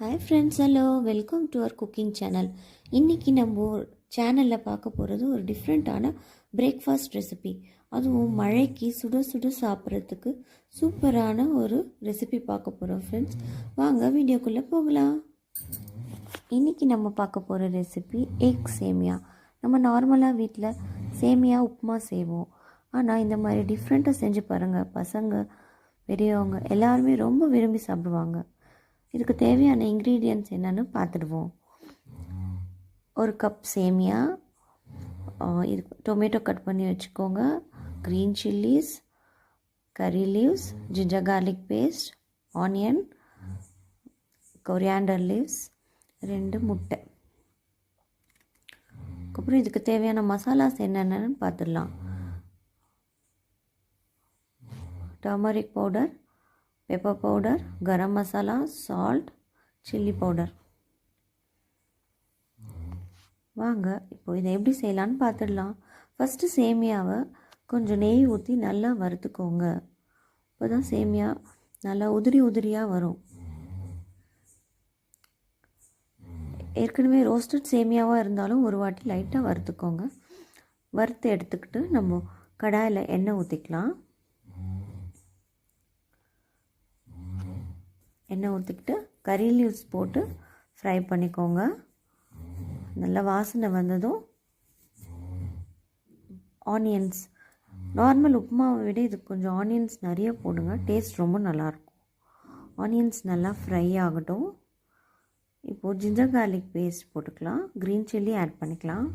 Hi friends, hello, welcome to our cooking channel. இன்னைக்கு நம்ம சேனலில் பார்க்க போகிறது ஒரு டிஃப்ரெண்ட்டான பிரேக்ஃபாஸ்ட் ரெசிபி. அதுவும் மழைக்கு சுட சுட சாப்பிட்றதுக்கு சூப்பரான ஒரு ரெசிபி பார்க்க போகிறோம் ஃப்ரெண்ட்ஸ். வாங்க வீடியோக்குள்ளே போகலாம். இன்றைக்கி நம்ம பார்க்க போகிற ரெசிபி எக் சேமியா. நம்ம நார்மலாக வீட்டில் சேமியா உப்புமா செய்வோம். ஆனால் இந்த மாதிரி டிஃப்ரெண்ட்டாக செஞ்சு பாருங்கள். பசங்க பெரியவங்க எல்லாருமே ரொம்ப விரும்பி சாப்பிடுவாங்க. இதுக்கு தேவையான இன்க்ரீடியன்ட்ஸ் என்னென்னு பார்த்துடுவோம். ஒரு கப் சேமியா, இது டொமேட்டோ கட் பண்ணி வச்சுக்கோங்க, green chillies, curry leaves, ginger garlic paste, onion, coriander leaves, 2 முட்டை. அப்புறம் இதுக்கு தேவையான மசாலாஸ் என்னென்னு பார்த்துடலாம். Turmeric powder, pepper powder, garam masala, salt, chilli powder. வாங்க இப்போ இதை எப்படி செய்யலான்னு பார்த்துடலாம். ஃபஸ்ட்டு சேமியாவை கொஞ்சம் நெய் ஊற்றி நல்லா வறுத்துக்கோங்க. இப்போ தான் சேமியா நல்லா உதிரி உதிரியாக வரும். ஏற்கனவே ரோஸ்டட் சேமியாவாக இருந்தாலும் ஒரு வாட்டி லைட்டாக வறுத்துக்கோங்க. வறுத்து எடுத்துக்கிட்டு நம்ம கடாயில் எண்ணெய் ஊற்றிக்கலாம். எண்ணெய் ஊற்றிக்கிட்டு கறி லீவ்ஸ் போட்டு ஃப்ரை பண்ணிக்கோங்க. நல்லா வாசனை வந்ததும் ஆனியன்ஸ், நார்மல் உப்புமாவை விட இது கொஞ்சம் ஆனியன்ஸ் நிறைய போடுங்க, டேஸ்ட் ரொம்ப நல்லாயிருக்கும். ஆனியன்ஸ் நல்லா ஃப்ரை ஆகட்டும். இப்போது ஜிஞ்சர் கார்லிக் பேஸ்ட் போட்டுக்கலாம், க்ரீன் சில்லி ஆட் பண்ணிக்கலாம்.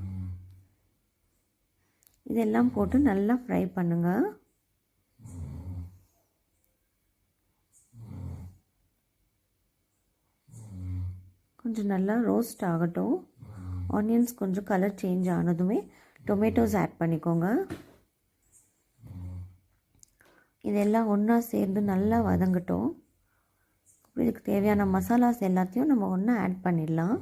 இதெல்லாம் போட்டு நல்லா ஃப்ரை பண்ணுங்கள். கொஞ்சம் நல்லா ரோஸ்ட் ஆகட்டும். ஆனியன்ஸ் கொஞ்சம் கலர் சேஞ்ச் ஆனதுமே டொமேட்டோஸ் ஆட் பண்ணிக்கோங்க. இதெல்லாம் ஒன்றா சேர்ந்து நல்லா வதங்கட்டும். இதுக்கு தேவையான மசாலாஸ் எல்லாத்தையும் நம்ம ஒன்றா ஆட் பண்ணிடலாம்.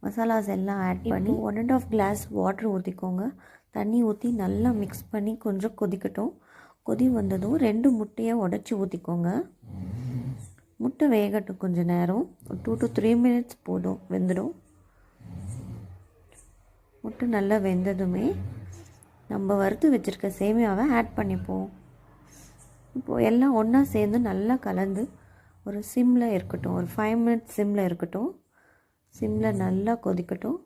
மசாலாஸ் எல்லாம் ஆட் பண்ணி 1.5 கிளாஸ் வாட்டர் ஊற்றிக்கோங்க. தண்ணி ஊற்றி நல்லா மிக்ஸ் பண்ணி கொஞ்சம் கொதிக்கட்டும். கொதி வந்ததும் 2 முட்டையை உடச்சி ஊற்றிக்கோங்க. முட்டை வேகட்டும் கொஞ்சம் நேரம், 2 to 3 மினிட்ஸ் போதும், வெந்துடும். முட்டை நல்லா வெந்ததுமே நம்ம வறுத்து வச்சுருக்க சேமியாவை ஆட் பண்ணிப்போம். இப்போது எல்லாம் ஒன்றா சேர்ந்து நல்லா கலந்து ஒரு சிம்மில் இருக்கட்டும், ஒரு 5 மினிட்ஸ் சிம்மில் இருக்கட்டும். சிம்மில் நல்லா கொதிக்கட்டும்.